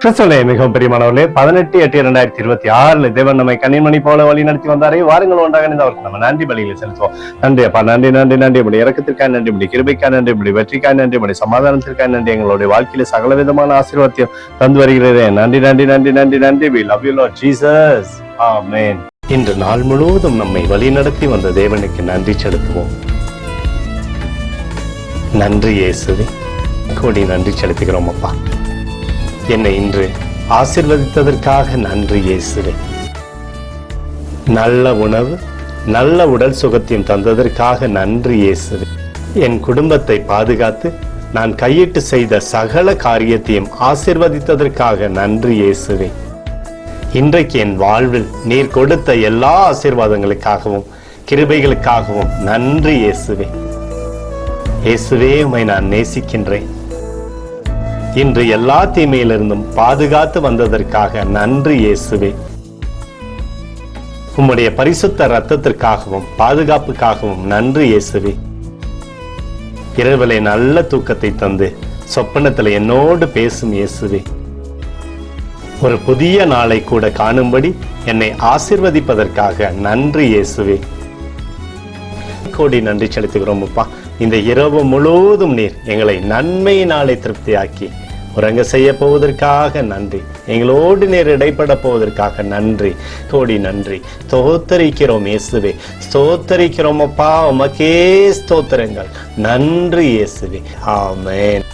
கிறிஸ்துவிலே மிகவும் பிரியமானவர்களே, 18/8/2026 தேவன் நம்மை கண்ணின்மணி போல வழி நடத்தி வந்தாரே. வாருங்கள் ஒன்றாக அவருக்கு நம்ம நன்றி பலிகளை செலுத்துவோம். நன்றி அப்பா, நன்றி நன்றி நன்றி. இப்படி இறக்கத்திற்காக நன்றி, இப்படி கிருபைக்காக நன்றி, இப்படி வெற்றிக்காக நன்றி, இப்படி சமாதானத்திற்காக நன்றி. எங்களுடைய வாழ்க்கையில சகல விதமான ஆசீர்வாதத்தையும் தந்து வருகிறேன். நன்றி நன்றி நன்றி நன்றி நன்றி. We love you Lord Jesus. Amen. இன்று நாள் முழுவதும் நம்மை வழி நடத்தி வந்த தேவனுக்கு நன்றி செலுத்துவோம். நன்றி இயேசுவே, கோடி நன்றி செலுத்துகிறோம் அப்பா. என்னை இன்று ஆசீர்வதித்ததற்காக நன்றி இயேசுவே. நல்ல உணவு, நல்ல உடல் சுகத்தையும் தந்ததற்காக நன்றி இயேசுவே. என் குடும்பத்தை பாதுகாத்து நான் கையிட்டு செய்த சகல காரியத்தையும் ஆசீர்வதித்ததற்காக நன்றி இயேசுவே. இன்றைக்கு என் வாழ்வில் நீர் கொடுத்த எல்லா ஆசீர்வாதங்களுக்காகவும் கிருபைகளுக்காகவும் நன்றி இயேசுவே. இயேசுவே, உம்மை நான் நேசிக்கின்றேன். இன்று எல்லா தீமையிலிருந்தும் பாதுகாத்து வந்ததற்காக நன்றி இயேசுவே. உம்முடைய பரிசுத்த இரத்தத்திற்காகவும் பாதுகாப்புக்காகவும் நன்றி இயேசுவே. இரவிலே நல்ல தூக்கத்தை தந்து சொப்பனத்தில் என்னோடு பேசும் இயேசுவே. ஒரு புதிய நாளை கூட காணும்படி என்னை ஆசீர்வதிப்பதற்காக நன்றி இயேசுவே. கோடி நன்றி செலுத்துகிறோம் அப்பா. இந்த இரவு முழுவதும் நீர் எங்களை நன்மையினாலே திருப்தியாக்கி உறங்க செய்ய போவதற்காக நன்றி. எங்களோடு நீர் இடைப்பட போவதற்காக நன்றி, கோடி நன்றி. ஸ்தோத்தரிக்கிறோம் இயேசுவே, ஸ்தோத்தரிக்கிறோம் அப்பா. உமக்கே ஸ்தோத்திரங்கள். நன்றி இயேசுவே. ஆமென்.